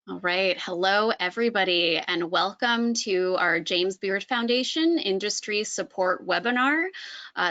All right. Hello, everybody, and welcome to our James Beard Foundation Industry Support webinar.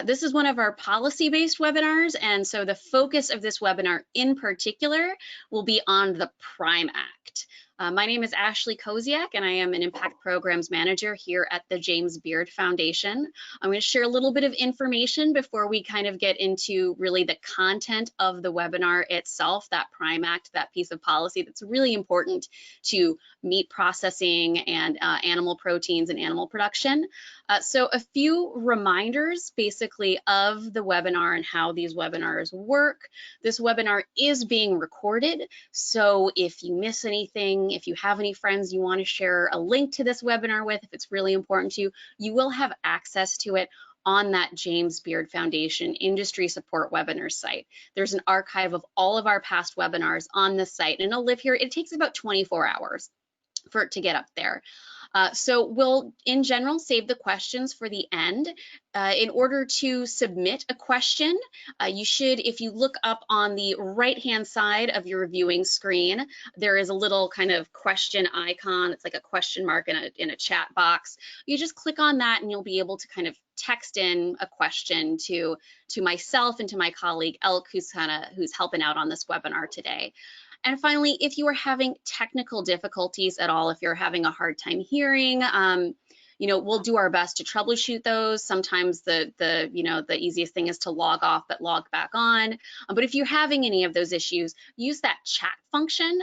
This is one of our policy-based webinars, and so the focus of this webinar in particular will be on the PRIME Act. My name is Ashley Koziak, and I am an Impact Programs Manager here at the James Beard Foundation. I'm going to share a little bit of information before we kind of get into really the content of the webinar itself, that PRIME Act, that piece of policy that's really important to meat processing and animal proteins and animal production. So a few reminders basically of the webinar and how these webinars work. This webinar is being recorded, so if you miss anything, if you have any friends you want to share a link to this webinar with, if it's really important to you, you will have access to it on that James Beard Foundation Industry Support Webinar site. There's an archive of all of our past webinars on this site, and it'll live here. It takes about 24 hours for it to get up there. So we'll, in general, save the questions for the end. In order to submit a question, you should, if you look up on the right-hand side of your viewing screen, there is a little kind of question icon. It's like a question mark in a chat box. You just click on that and you'll be able to kind of text in a question to myself and to my colleague Elk, who's helping out on this webinar today. And finally, if you are having technical difficulties at all, if you're having a hard time hearing, we'll do our best to troubleshoot those. Sometimes the easiest thing is to log off but log back on. But if you're having any of those issues, use that chat function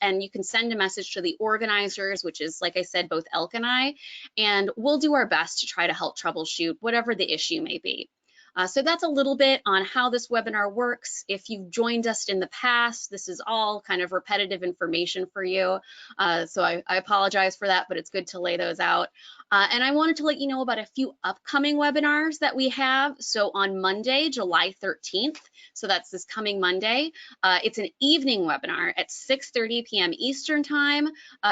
and you can send a message to the organizers, which is, like I said, both Elk and I, and we'll do our best to try to help troubleshoot whatever the issue may be. So that's a little bit on how this webinar works. If you've joined us in the past, this is all kind of repetitive information for you. So I apologize for that, but it's good to lay those out. And I wanted to let you know about a few upcoming webinars that we have. So on Monday, July 13th, so that's this coming Monday, it's an evening webinar at 6:30 p.m. Eastern Time.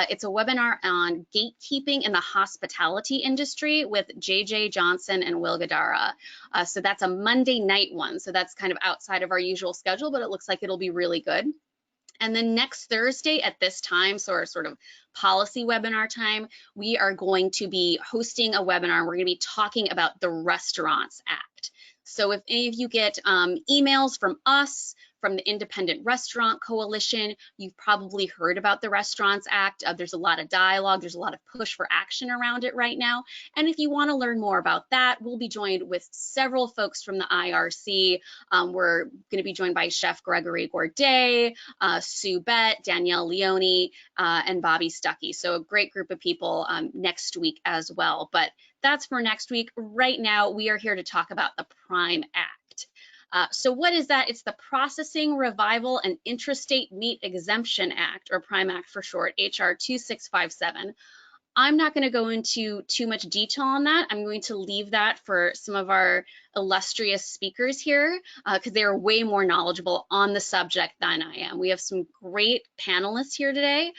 It's a webinar on gatekeeping in the hospitality industry with JJ Johnson and Will Gadara. So that's a Monday night one. So that's kind of outside of our usual schedule, but it looks like it'll be really good. And then next Thursday at this time, so our sort of policy webinar time, we are going to be hosting a webinar. We're going to be talking about the Restaurants Act. So if any of you get emails from us, from the Independent Restaurant Coalition, you've probably heard about the Restaurants Act. There's a lot of dialogue, there's a lot of push for action around it right now. And if you want to learn more about that, we'll be joined with several folks from the IRC. We're going to be joined by Chef Gregory Gourdet, Sue Bett, Danielle Leone, and Bobby Stuckey. So a great group of people next week as well. But that's for next week. Right now, we are here to talk about the PRIME Act. So what is that? It's the Processing, Revival, and Intrastate Meat Exemption Act, or PRIME Act for short, HR 2657. I'm not going to go into too much detail on that. I'm going to leave that for some of our illustrious speakers here because they are way more knowledgeable on the subject than I am. We have some great panelists here today.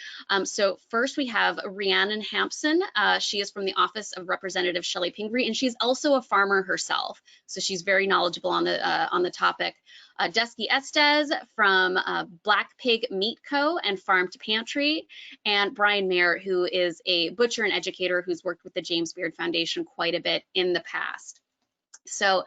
So first we have Rhiannon Hampson. She is from the Office of Representative Chellie Pingree, and she's also a farmer herself. So she's very knowledgeable on the topic. Duskie Estes from Black Pig Meat Co. and Farm to Pantry, and Bryan, who is a butcher and educator who's worked with the James Beard Foundation quite a bit in the past. So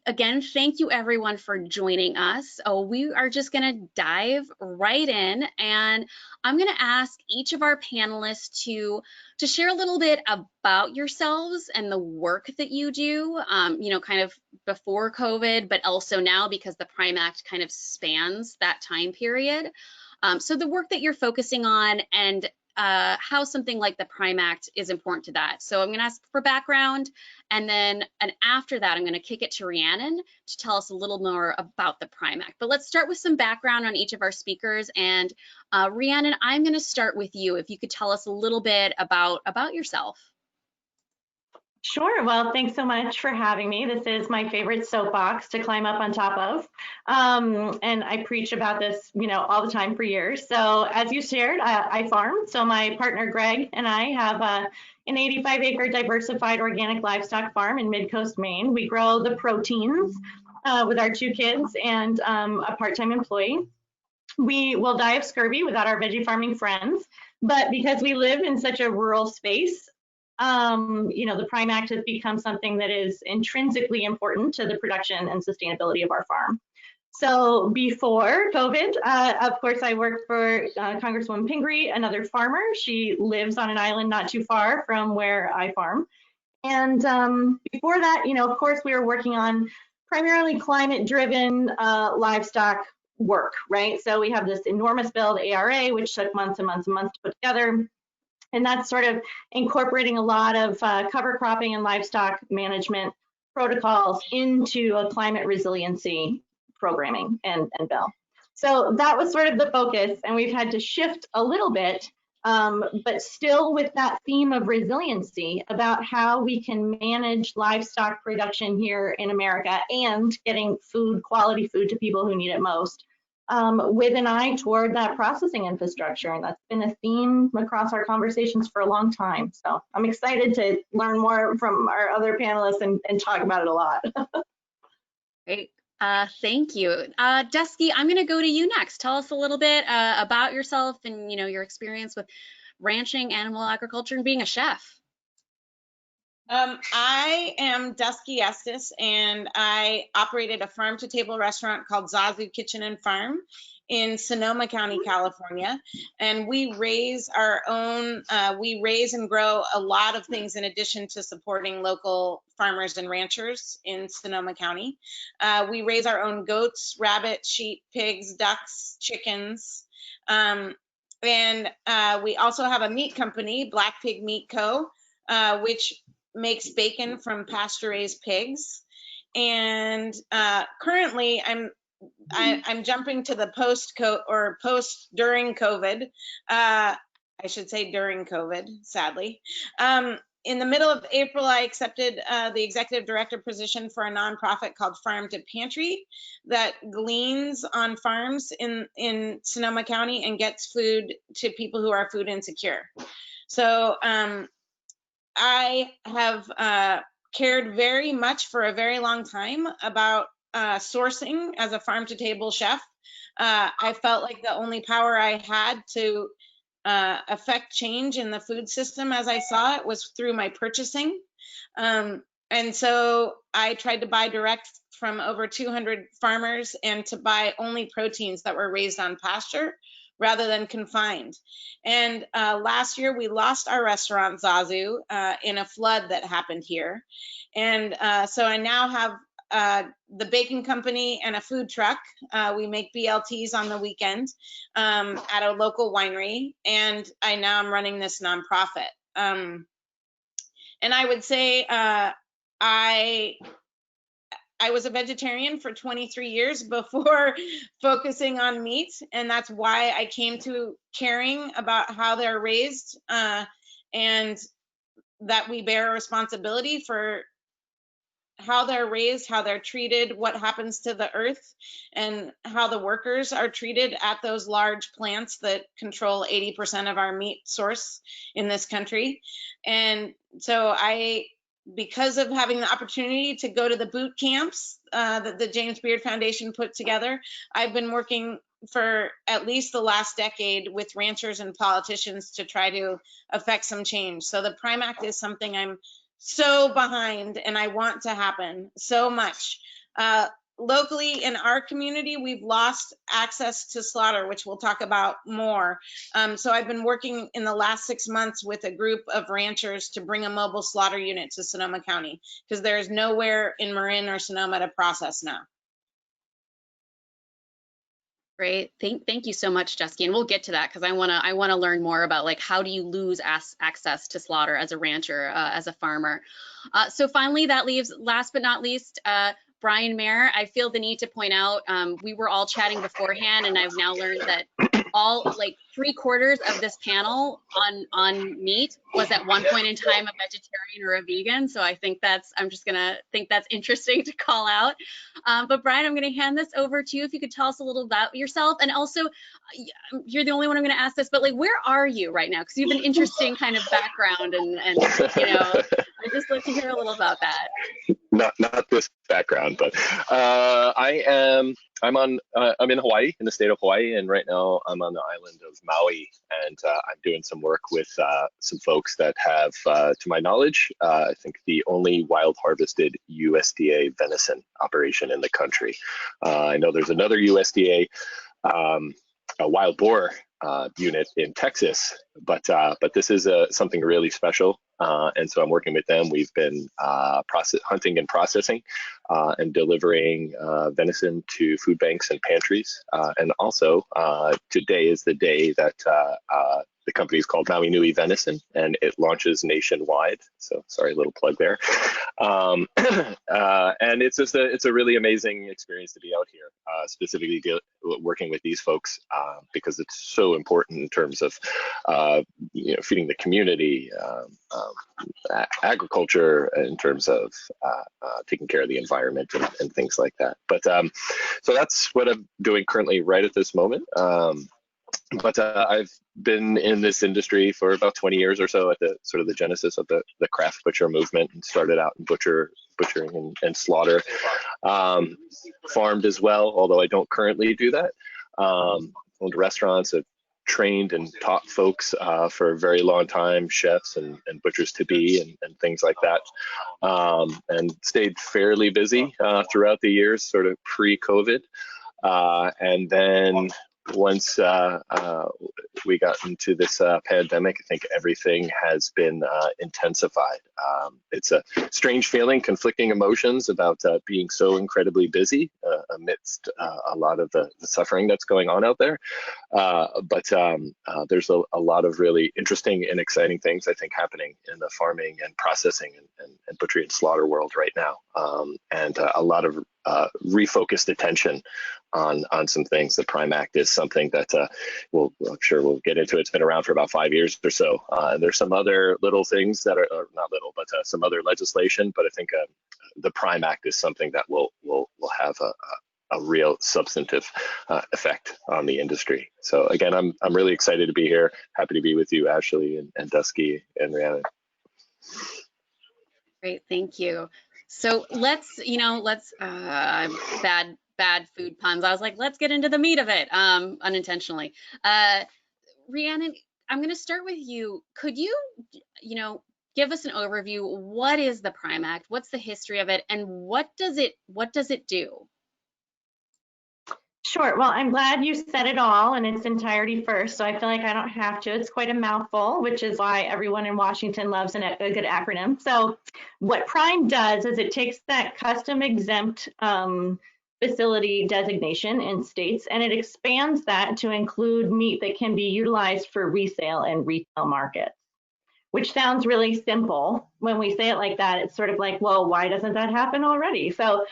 again, thank you everyone for joining us. We are just going to dive right in, and I'm going to ask each of our panelists to share a little bit about yourselves and the work that you do, kind of before COVID, but also now because the PRIME Act kind of spans that time period. So the work that you're focusing on and how something like the PRIME Act is important to that. So I'm going to ask for background, and after that, I'm going to kick it to Rhiannon to tell us a little more about the PRIME Act. But let's start with some background on each of our speakers. And Rhiannon, I'm going to start with you. If you could tell us a little bit about yourself. Sure. Well, thanks so much for having me. This is my favorite soapbox to climb up on top of. And I preach about this, all the time for years. So as you shared, I farm. So my partner, Greg, and I have an 85-acre diversified organic livestock farm in Mid-Coast, Maine. We grow the proteins with our 2 kids and a part-time employee. we will die of scurvy without our veggie farming friends. But because we live in such a rural space, the Prime Act has become something that is intrinsically important to the production and sustainability of our farm. So before COVID, of course, I worked for Congresswoman Pingree, another farmer. She lives on an island not too far from where I farm. And before that, of course, we were working on primarily climate-driven livestock work, right? So we have this enormous bill, the ARA, which took months and months and months to put together. And that's sort of incorporating a lot of cover cropping and livestock management protocols into a climate resiliency programming and bill. So that was sort of the focus, and we've had to shift a little bit, but still with that theme of resiliency about how we can manage livestock production here in America and getting food, quality food to people who need it most, with an eye toward that processing infrastructure. And that's been a theme across our conversations for a long time. So I'm excited to learn more from our other panelists and talk about it a lot. Great. Thank you. Duskie, I'm going to go to you next. Tell us a little bit about yourself and, your experience with ranching, animal agriculture, and being a chef. I am Duskie Estes, and I operated a farm-to-table restaurant called ZAZU Kitchen and Farm in Sonoma County, California. And we raise and grow a lot of things in addition to supporting local farmers and ranchers in Sonoma County. We raise our own goats, rabbits, sheep, pigs, ducks, chickens. And we also have a meat company, Black Pig Meat Co., which makes bacon from pasture-raised pigs. And currently I'm jumping to the post during COVID. I should say during COVID, sadly. In the middle of April, I accepted the executive director position for a nonprofit called Farm to Pantry that gleans on farms in Sonoma County and gets food to people who are food insecure. So I have cared very much for a very long time about sourcing as a farm-to-table chef. I felt like the only power I had to affect change in the food system as I saw it was through my purchasing. And so I tried to buy direct from over 200 farmers and to buy only proteins that were raised on pasture rather than confined. And last year we lost our restaurant ZAZU in a flood that happened here. And so I now have the baking company and a food truck. We make BLTs on the weekend at a local winery, and I now am running this nonprofit. And I would say I was a vegetarian for 23 years before focusing on meat, and that's why I came to caring about how they're raised and that we bear a responsibility for how they're raised, how they're treated, what happens to the earth, and how the workers are treated at those large plants that control 80% of our meat source in this country. And so because of having the opportunity to go to the boot camps that the James Beard Foundation put together, I've been working for at least the last decade with ranchers and politicians to try to affect some change. So the Prime Act is something I'm so behind and I want to happen so much. Locally in our community, we've lost access to slaughter, which we'll talk about more. So I've been working in the last 6 months with a group of ranchers to bring a mobile slaughter unit to Sonoma County because there is nowhere in Marin or Sonoma to process now. Great, thank you so much, Duskie, and we'll get to that because I wanna learn more about like how do you lose access to slaughter as a rancher, as a farmer. So finally, that leaves last but not least. Bryan Mayer, I feel the need to point out, we were all chatting beforehand and I've now learned that all like 3/4 of this panel on meat was at one point in time a vegetarian or a vegan. So I think I'm just gonna think that's interesting to call out. But Bryan, I'm gonna hand this over to you. If you could tell us a little about yourself, and also you're the only one I'm gonna ask this, but like, where are you right now? Because you have an interesting kind of background and I'd just like to hear a little about that. Not this background, but I'm in Hawaii, in the state of Hawaii, and right now I'm on the island of Maui, and I'm doing some work with some folks that have, to my knowledge, I think the only wild harvested USDA venison operation in the country. I know there's another USDA a wild boar unit in Texas, but this is something really special, and so I'm working with them. We've been hunting and processing and delivering venison to food banks and pantries, and also today is the day that the company is called Maui Nui Venison, and it launches nationwide. So sorry, a little plug there. And it's just it's a really amazing experience to be out here, specifically working with these folks, because it's so important in terms of feeding the community, agriculture, in terms of taking care of the environment and things like that. But so that's what I'm doing currently right at this moment. But I've been in this industry for about 20 years or so, at the sort of the genesis of the craft butcher movement, and started out in butchering and slaughter. Farmed as well, although I don't currently do that. Owned restaurants, have trained and taught folks for a very long time, chefs and butchers to be and things like that, and stayed fairly busy throughout the years, sort of pre-COVID. And then once we got into this pandemic, I think everything has been intensified. It's a strange feeling, conflicting emotions about being so incredibly busy amidst a lot of the suffering that's going on out there. But there's a lot of really interesting and exciting things, I think, happening in the farming and processing and butchery and slaughter world right now. And a lot of refocused attention on some things. The Prime Act is something that I'm sure we'll get into. It's been around for about 5 years or so. And there's some other little things that are not little, but some other legislation. But I think the Prime Act is something that will have a real substantive effect on the industry. So again, I'm really excited to be here. Happy to be with you, Ashley and Duskie and Rhiannon. Great, thank you. So let's bad food puns. I was like, let's get into the meat of it, unintentionally. Rhiannon, I'm going to start with you. Could you, give us an overview? What is the Prime Act? What's the history of it, and what does it do? Sure. Well, I'm glad you said it all in its entirety first, so I feel like I don't have to. It's quite a mouthful, which is why everyone in Washington loves a good acronym. So what Prime does is it takes that custom exempt facility designation in states, and it expands that to include meat that can be utilized for resale and retail markets, which sounds really simple. When we say it like that, it's sort of like, well, why doesn't that happen already? So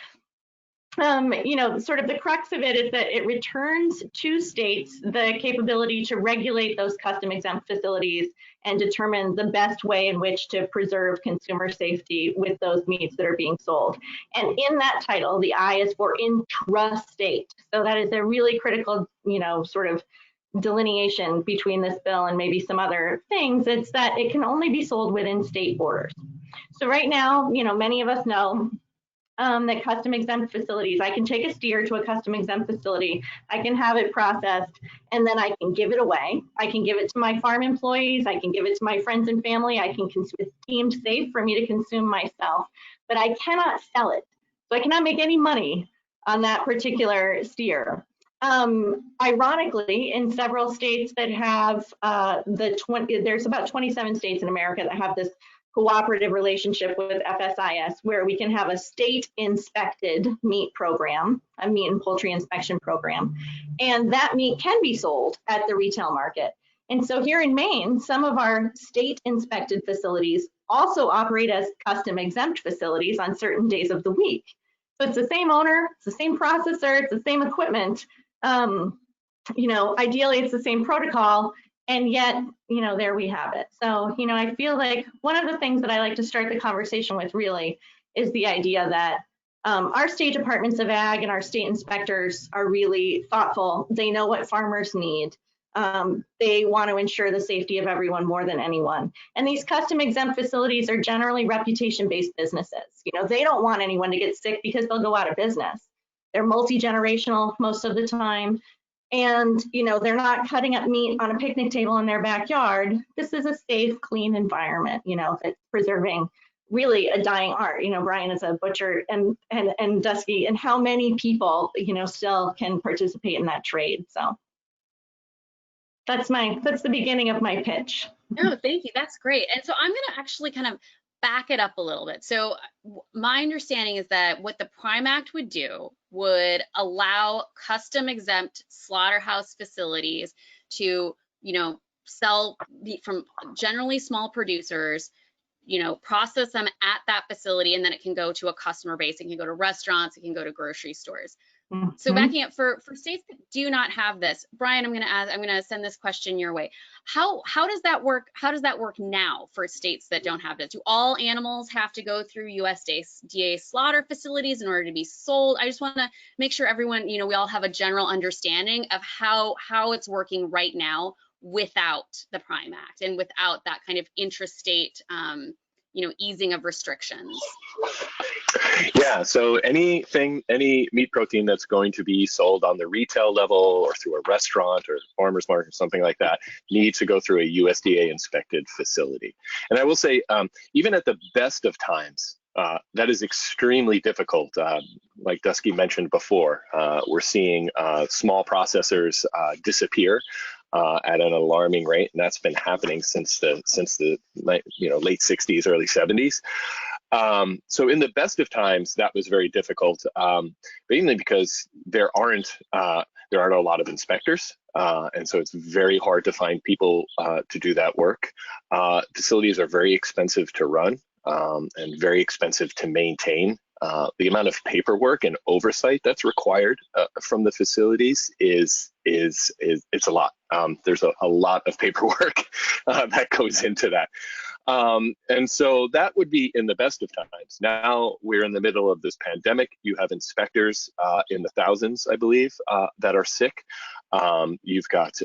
sort of the crux of it is that it returns to states the capability to regulate those custom exempt facilities and determine the best way in which to preserve consumer safety with those meats that are being sold. And in that title, the I is for intrastate. So that is a really critical, sort of delineation between this bill and maybe some other things. It's that it can only be sold within state borders. So right now, many of us know that custom exempt facilities, I can take a steer to a custom exempt facility, I can have it processed, and then I can give it away. I can give it to my farm employees, I can give it to my friends and family, it's deemed safe for me to consume myself, but I cannot sell it. So I cannot make any money on that particular steer. Ironically, in several states that have there's about 27 states in America that have this cooperative relationship with FSIS, where we can have a state inspected meat program, a meat and poultry inspection program, and that meat can be sold at the retail market. And so here in Maine, some of our state inspected facilities also operate as custom exempt facilities on certain days of the week. So it's the same owner, it's the same processor, it's the same equipment. Ideally it's the same protocol, and yet, there we have it. So, I feel like one of the things that I like to start the conversation with really is the idea that our state departments of ag and our state inspectors are really thoughtful. They know what farmers need. They want to ensure the safety of everyone more than anyone. And these custom exempt facilities are generally reputation-based businesses. You know, they don't want anyone to get sick because they'll go out of business. They're multi-generational most of the time. And, you know, they're not cutting up meat on a picnic table in their backyard. This is a safe, clean environment, you know, that's preserving really a dying art. You know, Bryan is a butcher and Duskie, and how many people, you know, still can participate in that trade. So that's the beginning of my pitch. No, thank you. That's great. And so I'm going to actually kind of back it up a little bit. So my understanding is that what the Prime Act would do would allow custom exempt slaughterhouse facilities to, you know, sell from generally small producers, you know, process them at that facility, and then it can go to a customer base. It can go to restaurants, it can go to grocery stores. So backing up, for states that do not have this, Bryan, I'm going to send this question your way. How does that work? How does that work now for states that don't have this? Do all animals have to go through USDA slaughter facilities in order to be sold? I just want to make sure everyone, you know, we all have a general understanding of how it's working right now without the Prime Act and without that kind of intrastate, you know, easing of restrictions. Yeah, so any meat protein that's going to be sold on the retail level or through a restaurant or farmer's market or something like that needs to go through a USDA inspected facility. And I will say, even at the best of times, that is extremely difficult. Like Duskie mentioned before, we're seeing small processors disappear at an alarming rate, and that's been happening since the late 60s, early 70s. So in the best of times, that was very difficult, mainly because there aren't a lot of inspectors, and so it's very hard to find people to do that work. Facilities are very expensive to run and very expensive to maintain. The amount of paperwork and oversight that's required from the facilities is it's a lot. There's a lot of paperwork that goes into that. And so that would be in the best of times. Now we're in the middle of this pandemic. You have inspectors in the thousands, I believe, that are sick. You've got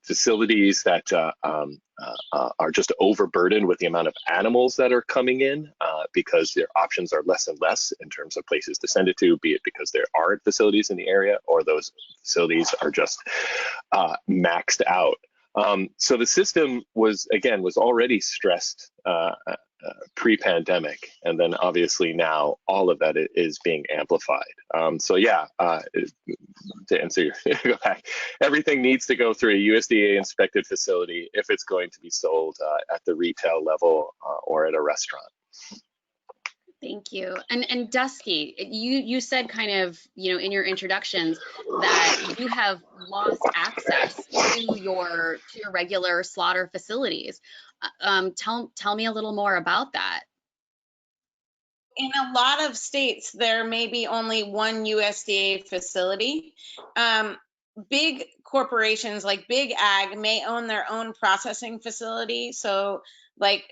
facilities that are just overburdened with the amount of animals that are coming in because their options are less and less in terms of places to send it to, be it because there aren't facilities in the area or those facilities are just maxed out. So the system was already stressed pre-pandemic, and then obviously now all of that is being amplified. So yeah, to answer your go back, everything needs to go through a USDA inspected facility if it's going to be sold at the retail level or at a restaurant. Thank you. And Duskie, you said kind of, you know, in your introductions that you have lost access to your regular slaughter facilities. Tell me a little more about that. In a lot of states, there may be only one USDA facility. Big corporations like Big Ag may own their own processing facility. So like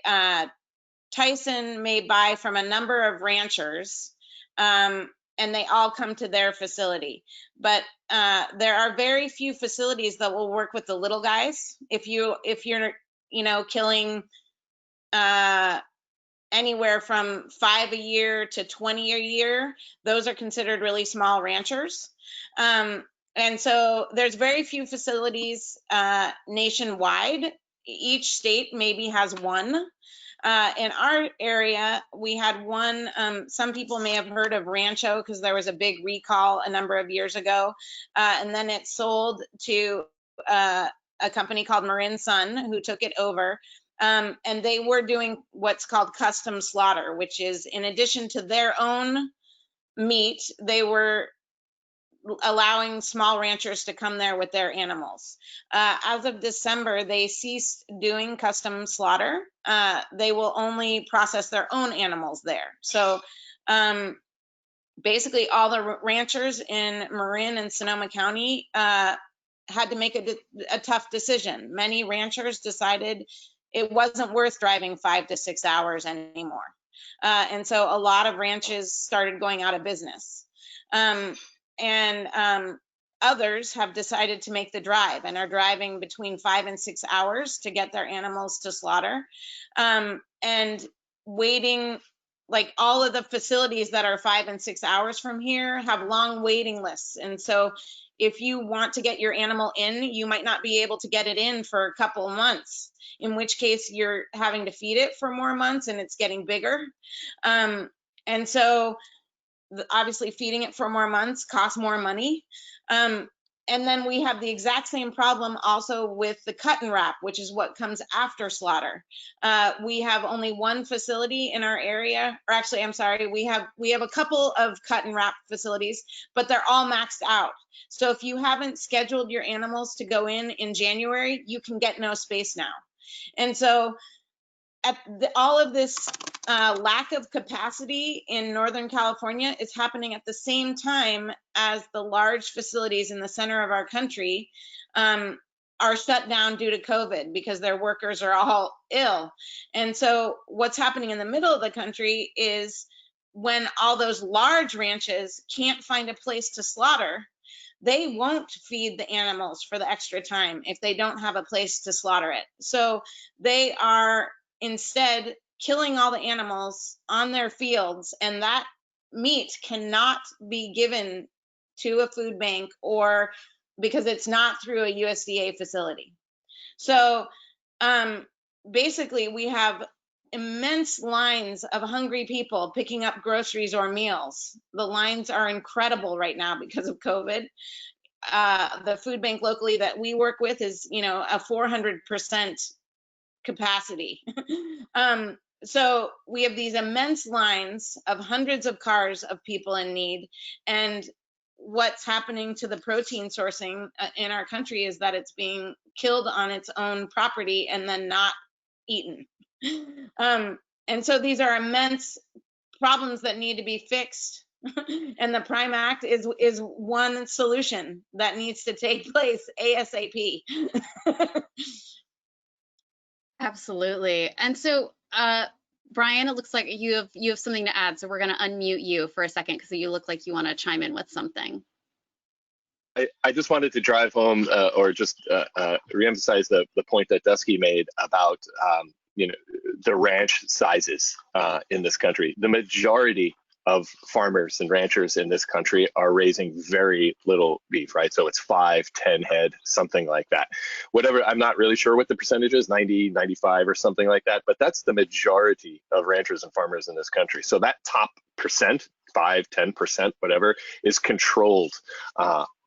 Tyson may buy from a number of ranchers, and they all come to their facility. But there are very few facilities that will work with the little guys. If you're, you know, killing anywhere from 5 a year to 20 a year, those are considered really small ranchers. And so there's very few facilities nationwide. Each state maybe has one. In our area, we had one. Some people may have heard of Rancho because there was a big recall a number of years ago. And then it sold to a company called Marin Sun, who took it over. And they were doing what's called custom slaughter, which is in addition to their own meat, they were allowing small ranchers to come there with their animals. As of December, they ceased doing custom slaughter. They will only process their own animals there. So basically all the ranchers in Marin and Sonoma County had to make a tough decision. Many ranchers decided it wasn't worth driving 5 to 6 hours anymore. And so a lot of ranches started going out of business. And others have decided to make the drive and are driving between 5 and 6 hours to get their animals to slaughter, and waiting. Like all of the facilities that are 5 and 6 hours from here have long waiting lists. And so if you want to get your animal in, you might not be able to get it in for a couple of months, in which case you're having to feed it for more months and it's getting bigger. And so obviously feeding it for more months costs more money. And then we have the exact same problem also with the cut and wrap, which is what comes after slaughter. We have only one facility in our area, or actually, I'm sorry, we have a couple of cut and wrap facilities, but they're all maxed out. So if you haven't scheduled your animals to go in January, you can get no space now. And so all of this lack of capacity in Northern California is happening at the same time as the large facilities in the center of our country are shut down due to COVID because their workers are all ill. And so what's happening in the middle of the country is when all those large ranches can't find a place to slaughter, they won't feed the animals for the extra time if they don't have a place to slaughter it. So they are instead killing all the animals on their fields, and that meat cannot be given to a food bank or because it's not through a USDA facility. So basically we have immense lines of hungry people picking up groceries or meals. The lines are incredible right now because of COVID. The food bank locally that we work with is, a 400% capacity. So we have these immense lines of hundreds of cars of people in need. And what's happening to the protein sourcing in our country is that it's being killed on its own property and then not eaten. And so these are immense problems that need to be fixed. And the Prime Act is one solution that needs to take place ASAP. Absolutely. And so, Bryan, it looks like you have something to add, so we're going to unmute you for a second because you look like you want to chime in with something. I just wanted to drive home or just reemphasize the point that Duskie made about the ranch sizes in this country. The majority of farmers and ranchers in this country are raising very little beef, right? So it's 5, 10 head, something like that. Whatever, I'm not really sure what the percentage is, 90, 95 or something like that, but that's the majority of ranchers and farmers in this country. So that top percent, 5, 10%, whatever, is controlled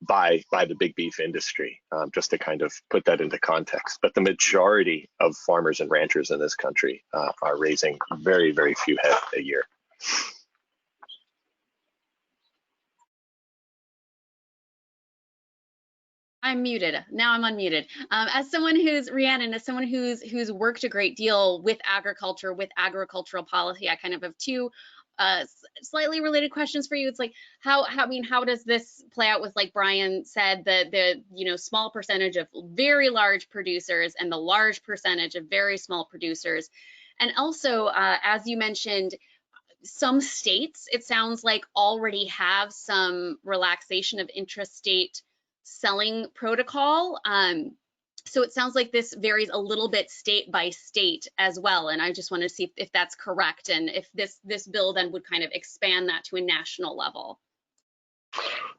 by the big beef industry, just to kind of put that into context. But the majority of farmers and ranchers in this country are raising very, very few head a year. I'm muted. Now I'm unmuted. As someone who's Rhiannon, as someone who's worked a great deal with agriculture, with agricultural policy, I kind of have two slightly related questions for you. It's like how does this play out with, like Bryan said, the small percentage of very large producers and the large percentage of very small producers, and also as you mentioned, some states, it sounds like, already have some relaxation of intrastate selling protocol. So it sounds like this varies a little bit state by state as well. And I just want to see if that's correct, and if this bill then would kind of expand that to a national level.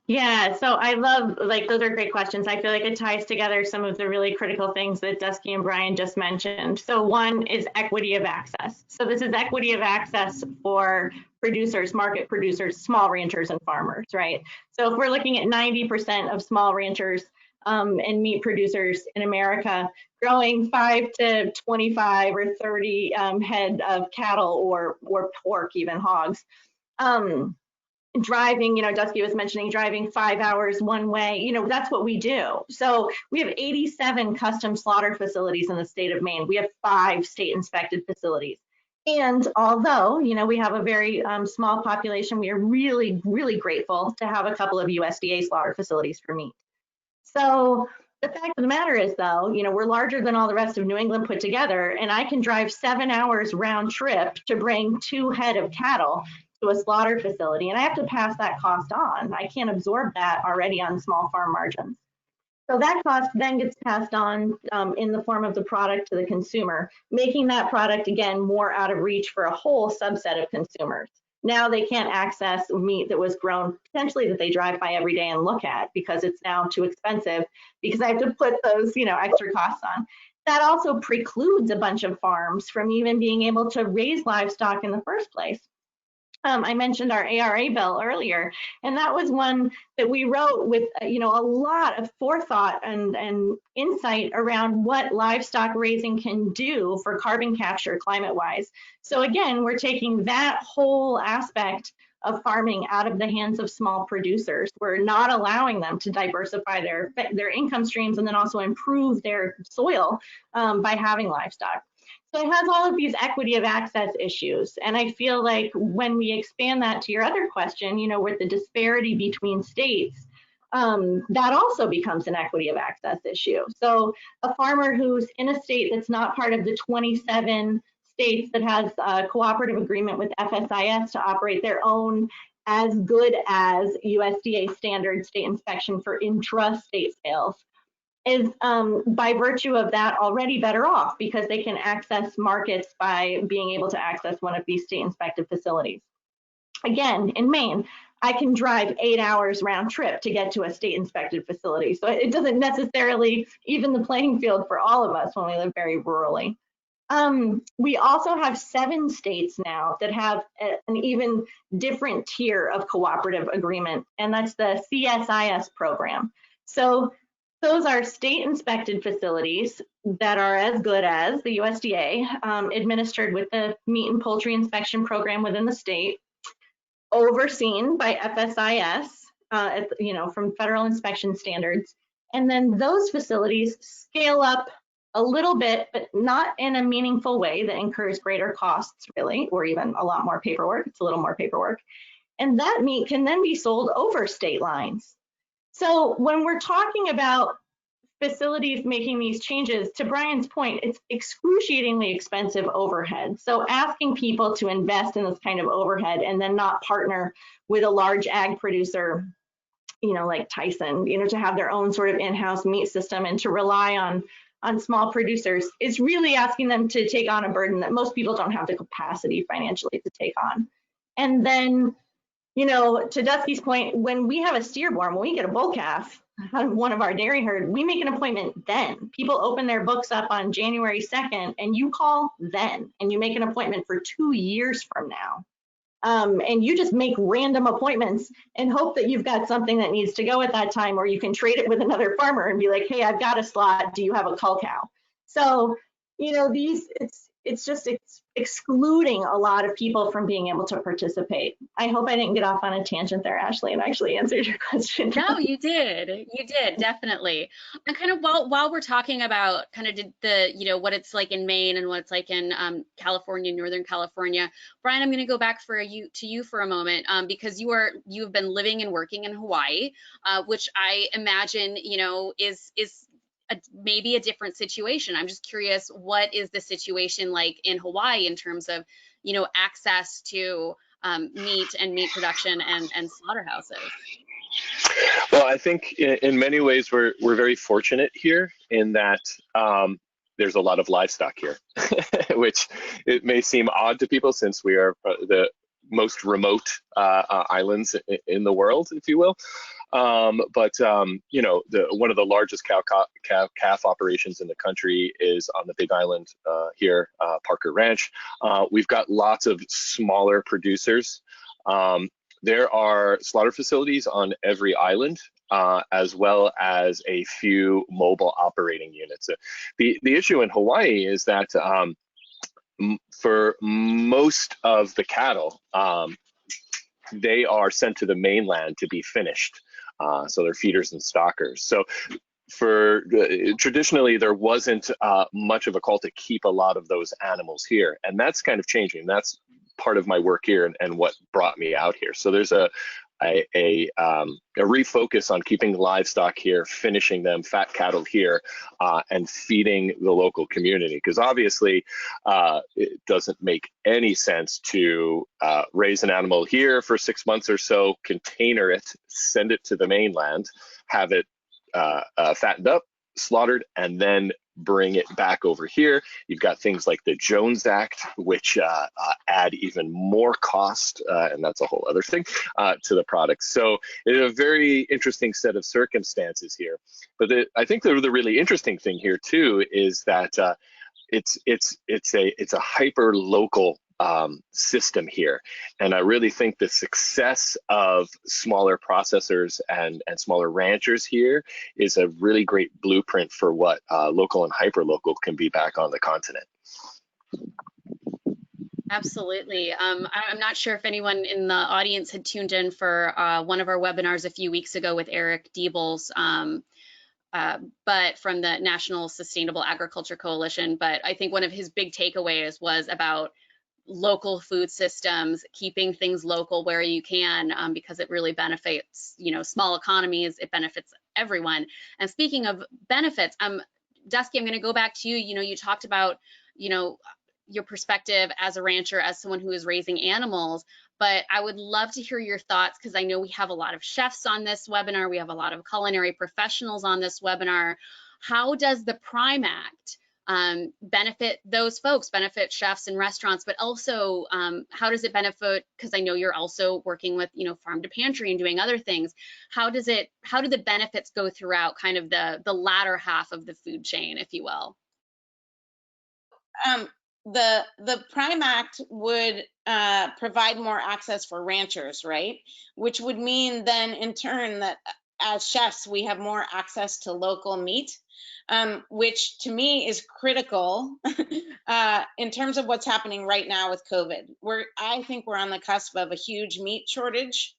Yeah, so I love, those are great questions. I feel like it ties together some of the really critical things that Duskie and Bryan just mentioned. So one is equity of access. So this is equity of access for producers, market producers, small ranchers and farmers, right? So if we're looking at 90% of small ranchers and meat producers in America growing 5 to 25 or 30 head of cattle or pork, even hogs, driving, Duskie was mentioning driving 5 hours one way, that's what we do. So we have 87 custom slaughter facilities in the state of Maine. We have 5 state inspected facilities. And although, we have a very small population, we are really, really grateful to have a couple of USDA slaughter facilities for meat. So the fact of the matter is, though, we're larger than all the rest of New England put together, and I can drive 7 hours round trip to bring 2 head of cattle. to a slaughter facility, and I have to pass that cost on. I can't absorb that already on small farm margins. So that cost then gets passed on in the form of the product to the consumer, making that product, again, more out of reach for a whole subset of consumers. Now they can't access meat that was grown potentially that they drive by every day and look at because it's now too expensive because I have to put those, extra costs on. That also precludes a bunch of farms from even being able to raise livestock in the first place. I mentioned our ARA bill earlier, and that was one that we wrote with, a lot of forethought and insight around what livestock raising can do for carbon capture climate-wise. So again, we're taking that whole aspect of farming out of the hands of small producers. We're not allowing them to diversify their income streams and then also improve their soil by having livestock. So it has all of these equity of access issues. And I feel like when we expand that to your other question, with the disparity between states, that also becomes an equity of access issue. So a farmer who's in a state that's not part of the 27 states that has a cooperative agreement with FSIS to operate their own as good as USDA standard state inspection for intrastate sales, is by virtue of that already better off because they can access markets by being able to access one of these state inspected facilities. Again, in Maine, I can drive 8 hours round trip to get to a state inspected facility. So it doesn't necessarily even the playing field for all of us when we live very rurally. We also have 7 states now that have an even different tier of cooperative agreement, and that's the CSIS program. So those are state inspected facilities that are as good as the USDA, administered with the meat and poultry inspection program within the state, overseen by FSIS, from federal inspection standards. And then those facilities scale up a little bit, but not in a meaningful way that incurs greater costs really, or even a lot more paperwork. It's a little more paperwork. And that meat can then be sold over state lines. So when we're talking about facilities making these changes, to Bryan's point, it's excruciatingly expensive overhead. So asking people to invest in this kind of overhead and then not partner with a large ag producer, like Tyson, to have their own sort of in-house meat system and to rely on small producers is really asking them to take on a burden that most people don't have the capacity financially to take on. And then, to Duskie's point, when we have a steer born, when we get a bull calf out of one of our dairy herd, we make an appointment then. People open their books up on January 2nd and you call then and you make an appointment for 2 years from now. And you just make random appointments and hope that you've got something that needs to go at that time, or you can trade it with another farmer and be like, hey, I've got a slot. Do you have a cull cow? So, it's excluding a lot of people from being able to participate. I hope I didn't get off on a tangent there, Ashley, and actually answered your question. No, you did, definitely. And kind of while we're talking about kind of the what it's like in Maine and what it's like in California, Northern California, Bryan, I'm going to go back to you for a moment because you've been living and working in Hawaii, which I imagine is maybe a different situation. I'm just curious, what is the situation like in Hawaii in terms of, access to meat and meat production and slaughterhouses? Well, I think in many ways we're very fortunate here in that there's a lot of livestock here, which it may seem odd to people since we are the most remote islands in the world, if you will. One of the largest calf operations in the country is on the Big Island here, Parker Ranch. We've got lots of smaller producers. There are slaughter facilities on every island, as well as a few mobile operating units. The issue in Hawaii is that for most of the cattle, they are sent to the mainland to be finished. So they're feeders and stockers. So traditionally, there wasn't much of a call to keep a lot of those animals here. And that's kind of changing. That's part of my work here and what brought me out here. So there's a refocus on keeping livestock here, finishing them, fat cattle here, and feeding the local community. Because obviously, it doesn't make any sense to raise an animal here for 6 months or so, container it, send it to the mainland, have it fattened up, slaughtered, and then bring it back over here. You've got things like the Jones Act, which add even more cost, and that's a whole other thing, to the product. So it's a very interesting set of circumstances here. But I think the really interesting thing here too is that it's a hyper local system here, and I really think the success of smaller processors and smaller ranchers here is a really great blueprint for what local and hyper local can be back on the continent. Absolutely. I'm not sure if anyone in the audience had tuned in for one of our webinars a few weeks ago with Eric Diebels, but from the National Sustainable Agriculture Coalition. But I think one of his big takeaways was about local food systems, keeping things local where you can, because it really benefits, small economies. It benefits everyone. And speaking of benefits, Duskie, I'm going to go back to you. You talked about, your perspective as a rancher, as someone who is raising animals, but I would love to hear your thoughts, because I know we have a lot of chefs on this webinar. We have a lot of culinary professionals on this webinar. How does the Prime Act benefit those folks, benefit chefs and restaurants, but also how does it benefit, because I know you're also working with, farm to pantry and doing other things. How do the benefits go throughout kind of the latter half of the food chain, if you will? The Prime Act would provide more access for ranchers, right? Which would mean then in turn that as chefs, we have more access to local meat, which to me is critical in terms of what's happening right now with COVID. I think we're on the cusp of a huge meat shortage,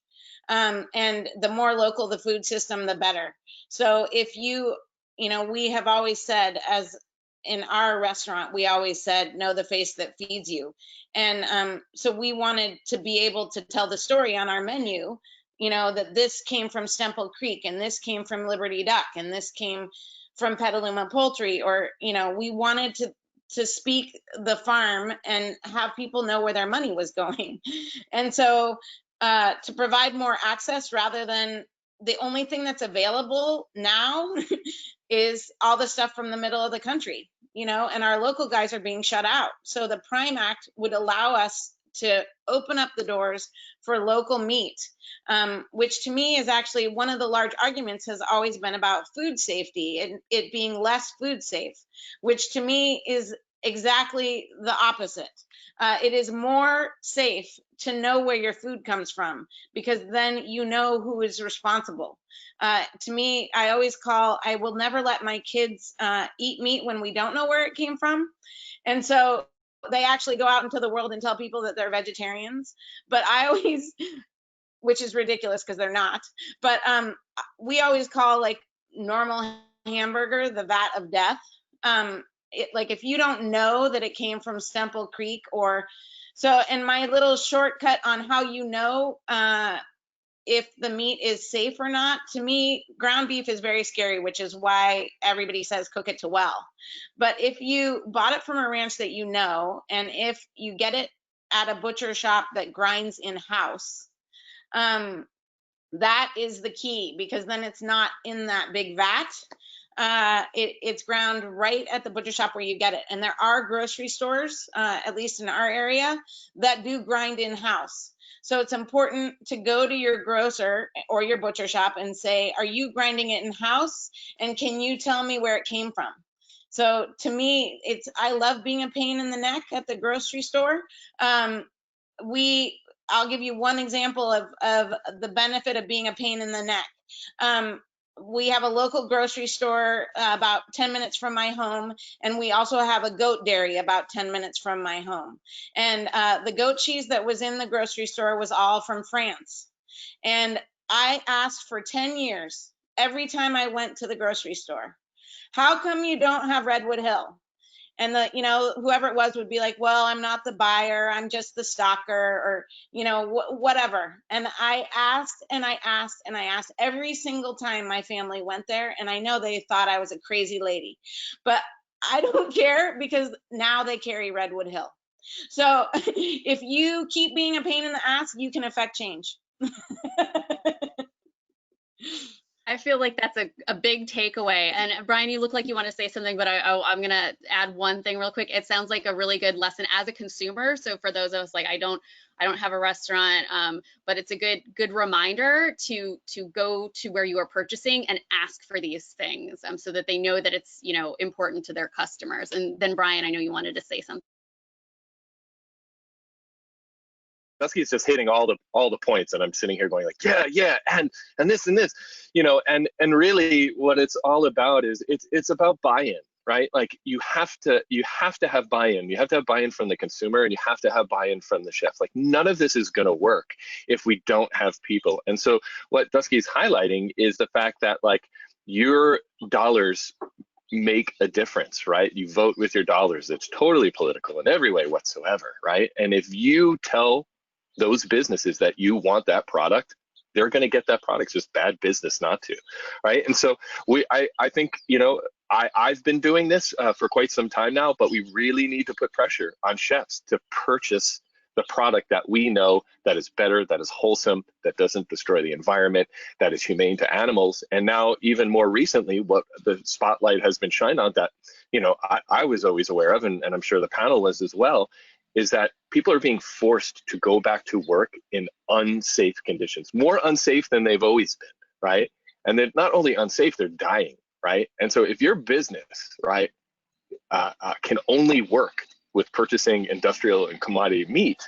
and the more local the food system, the better. So if we have always said, as in our restaurant, we always said, know the face that feeds you. And so we wanted to be able to tell the story on our menu, that this came from Stemple Creek, and this came from Liberty Duck, and this came from Petaluma Poultry, or, we wanted to speak the farm and have people know where their money was going. And so to provide more access, rather than the only thing that's available now is all the stuff from the middle of the country, and our local guys are being shut out. So the Prime Act would allow us to open up the doors for local meat, which to me is actually one of the large arguments has always been about food safety and it being less food safe, which to me is exactly the opposite. It is more safe to know where your food comes from, because then you know who is responsible. To me, I will never let my kids eat meat when we don't know where it came from. And so they actually go out into the world and tell people that they're vegetarians, but which is ridiculous because they're not. But we always call like normal hamburger the vat of death. Like if you don't know that it came from Stemple Creek and my little shortcut on how if the meat is safe or not, to me, ground beef is very scary, which is why everybody says cook it to well. But if you bought it from a ranch that and if you get it at a butcher shop that grinds in-house, that is the key, because then it's not in that big vat. It's ground right at the butcher shop where you get it. And there are grocery stores, at least in our area, that do grind in-house. So it's important to go to your grocer or your butcher shop and say, are you grinding it in-house? And can you tell me where it came from? So to me, I love being a pain in the neck at the grocery store. I'll give you one example of the benefit of being a pain in the neck. We have a local grocery store about 10 minutes from my home, and we also have a goat dairy about 10 minutes from my home. And the goat cheese that was in the grocery store was all from France. And I asked for 10 years, every time I went to the grocery store, how come you don't have Redwood Hill? And the, you know, whoever it was would be like, well, I'm not the buyer, I'm just the stocker, or, you know, whatever. And I asked and I asked and I asked every single time my family went there. And I know they thought I was a crazy lady, but I don't care, because now they carry Redwood Hill. So if you keep being a pain in the ass, you can affect change. I feel like that's a big takeaway. And Bryan, you look like you want to say something, but I'm going to add one thing real quick. It sounds like a really good lesson as a consumer. So for those of us, like, I don't have a restaurant, but it's a good reminder to go to where you are purchasing and ask for these things, so that they know that it's, you know, important to their customers. And then Bryan, I know you wanted to say something. Duskie's just hitting all the points, and I'm sitting here going like, yeah, and this and this, you know, and really what it's all about is it's about buy-in, right? Like you have to have buy-in. You have to have buy-in from the consumer, and you have to have buy-in from the chefs. Like none of this is going to work if we don't have people. And so what Duskie's highlighting is the fact that like your dollars make a difference, right? You vote with your dollars. It's totally political in every way whatsoever, right? And if you tell those businesses that you want that product, they're going to get that product. It's just bad business not to, right? And so I think, you know, I've been doing this for quite some time now, but we really need to put pressure on chefs to purchase the product that we know that is better, that is wholesome, that doesn't destroy the environment, that is humane to animals. And now, even more recently, what the spotlight has been shined on that, you know, I was always aware of, and I'm sure the panel was as well, is that people are being forced to go back to work in unsafe conditions, more unsafe than they've always been, right? And they're not only unsafe, they're dying, right? And so if your business, right, can only work with purchasing industrial and commodity meat,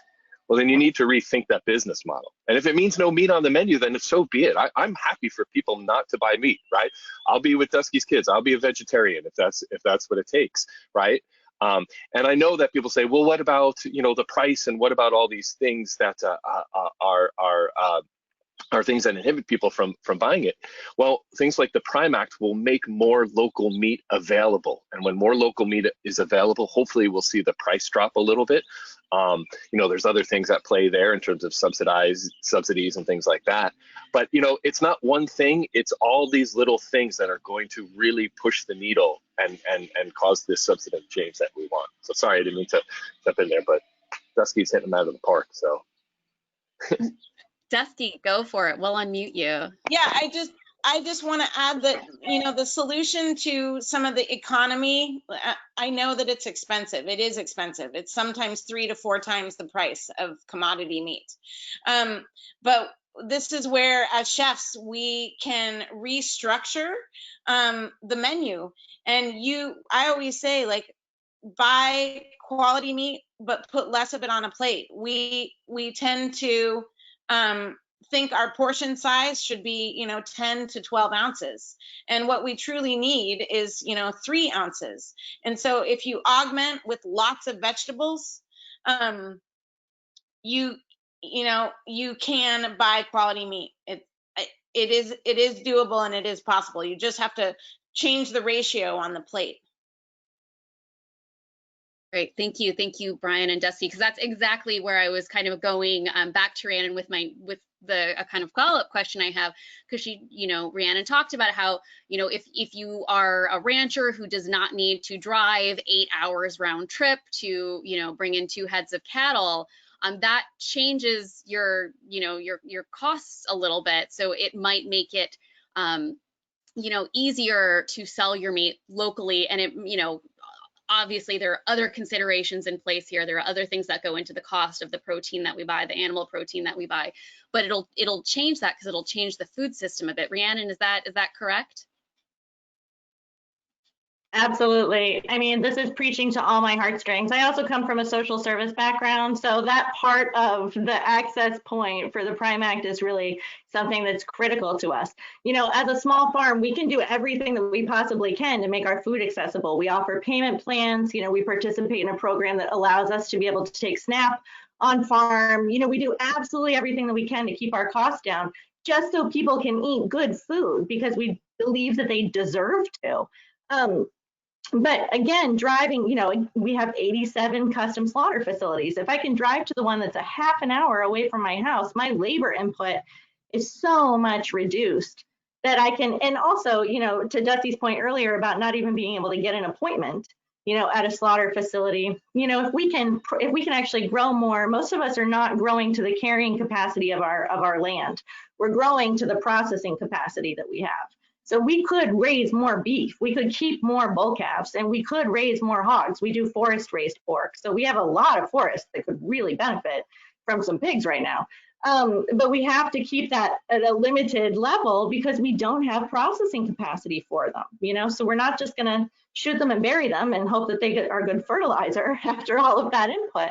well, then you need to rethink that business model. And if it means no meat on the menu, then so be it. I'm happy for people not to buy meat, right? I'll be with Duskie's kids. I'll be a vegetarian if that's what it takes, right? And I know that people say, well, what about, you know, the price, and what about all these things that are things that inhibit people from buying it? Well, things like the Prime Act will make more local meat available. And when more local meat is available, hopefully we'll see the price drop a little bit. You know, there's other things at play there in terms of subsidies and things like that. But, you know, it's not one thing, it's all these little things that are going to really push the needle and cause this substantive change that we want. So sorry, I didn't mean to jump in there, but Duskie's hitting them out of the park, so. Duskie, go for it. We'll unmute you. Yeah, I just want to add that, you know, the solution to some of the economy, I know that it's expensive. It is expensive. It's sometimes 3 to 4 times the price of commodity meat. But this is where, as chefs, we can restructure the menu. And I always say, like, buy quality meat, but put less of it on a plate. We tend to think our portion size should be, you know, 10 to 12 ounces. And what we truly need is, you know, 3 ounces. And so if you augment with lots of vegetables, you can buy quality meat. It is doable, and it is possible. You just have to change the ratio on the plate. Great, thank you, Bryan and Duskie, because that's exactly where I was kind of going back to Rhiannon with a kind of follow-up question I have, because Rhiannon talked about how, you know, if you are a rancher who does not need to drive 8 hours round trip to, you know, bring in 2 heads of cattle, that changes your costs a little bit. So it might make it, easier to sell your meat locally, and it, obviously there are other considerations in place here. There are other things that go into the cost of the protein that we buy, the animal protein that we buy, but it'll change that because it'll change the food system a bit. Rhiannon, is that correct? Absolutely. I mean, this is preaching to all my heartstrings. I also come from a social service background, so that part of the access point for the Prime Act is really something that's critical to us. You know, as a small farm, we can do everything that we possibly can to make our food accessible. We offer payment plans. You know, we participate in a program that allows us to be able to take SNAP on farm. You know, we do absolutely everything that we can to keep our costs down, just so people can eat good food because we believe that they deserve to. But again, driving, you know, we have 87 custom slaughter facilities. If I can drive to the one that's a half an hour away from my house, my labor input is so much reduced that I can, and also, you know, to Dusty's point earlier about not even being able to get an appointment, you know, at a slaughter facility, you know, if we can actually grow more, most of us are not growing to the carrying capacity of our land. We're growing to the processing capacity that we have. So we could raise more beef, we could keep more bull calves, and we could raise more hogs. We do forest raised pork. So we have a lot of forest that could really benefit from some pigs right now. But we have to keep that at a limited level because we don't have processing capacity for them, you know? So we're not just gonna shoot them and bury them and hope that they are good fertilizer after all of that input.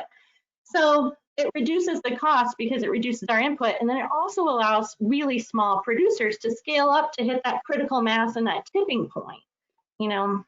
So it reduces the cost because it reduces our input, and then it also allows really small producers to scale up to hit that critical mass and that tipping point, you know.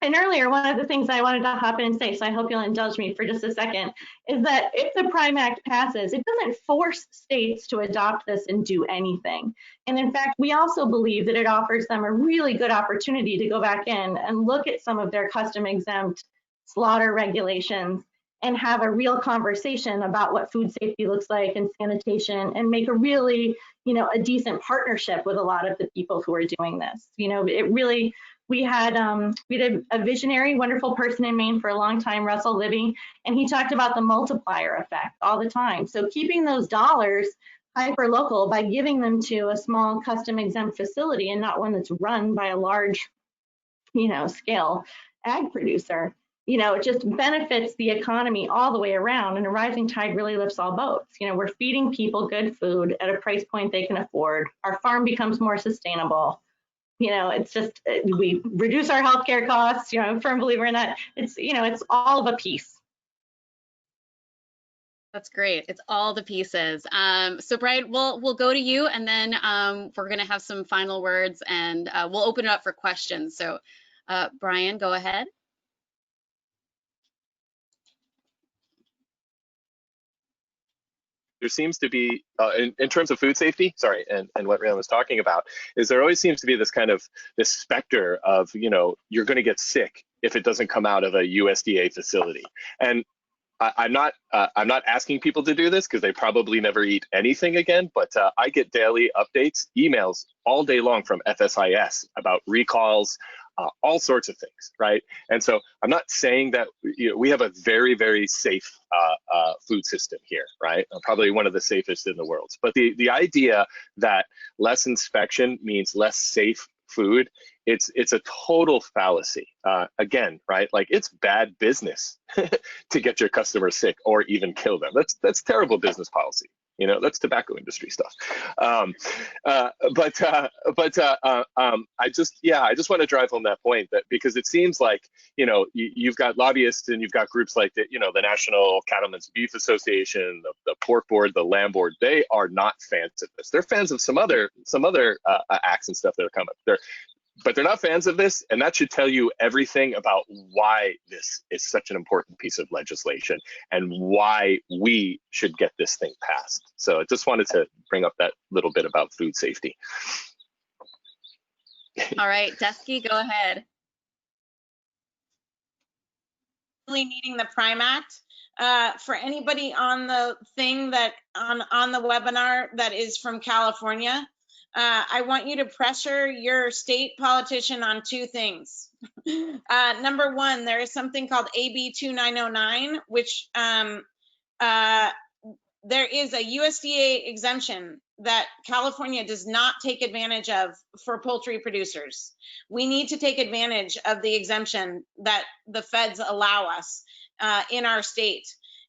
And earlier, one of the things I wanted to hop in and say, so I hope you'll indulge me for just a second, is that if the Prime Act passes, it doesn't force states to adopt this and do anything. And in fact, we also believe that it offers them a really good opportunity to go back in and look at some of their custom exempt slaughter regulations and have a real conversation about what food safety looks like and sanitation, and make a really, you know, a decent partnership with a lot of the people who are doing this. You know, it really, we had a visionary, wonderful person in Maine for a long time, Russell Libby, and he talked about the multiplier effect all the time. So keeping those dollars hyper local by giving them to a small custom exempt facility and not one that's run by a large, you know, scale ag producer, you know, it just benefits the economy all the way around, and a rising tide really lifts all boats. You know, we're feeding people good food at a price point they can afford. Our farm becomes more sustainable. You know, it's just, we reduce our healthcare costs. You know, I'm a firm believer in that. It's, you know, it's all of a piece. That's great. It's all the pieces. So Bryan, we'll go to you, and then we're going to have some final words, and we'll open it up for questions. So Bryan, go ahead. There seems to be, in terms of food safety, sorry, and what Rhiannon was talking about, is there always seems to be this kind of, this specter of, you know, you're going to get sick if it doesn't come out of a USDA facility. And I'm not asking people to do this because they probably never eat anything again, but I get daily updates, emails all day long from FSIS about recalls, all sorts of things, right? And so I'm not saying that, you know, we have a very, very safe food system here, right? Probably one of the safest in the world. But the idea that less inspection means less safe food, it's a total fallacy. Again, right? Like, it's bad business to get your customers sick or even kill them. That's terrible business policy. You know, that's tobacco industry stuff. I just want to drive home that point, that because it seems like, you know, you've got lobbyists and you've got groups like the, you know, the National Cattlemen's Beef Association, the Pork Board, the Lamb Board. They are not fans of this. They're fans of some other acts and stuff that are coming. But they're not fans of this, and that should tell you everything about why this is such an important piece of legislation and why we should get this thing passed. So I just wanted to bring up that little bit about food safety. All right, Duskie, go ahead. Really needing the Prime Act. For anybody on the thing that on the webinar that is from California, I want you to pressure your state politician on two things. Number one, there is something called AB 2909, which there is a USDA exemption that California does not take advantage of for poultry producers. We need to take advantage of the exemption that the feds allow us in our state.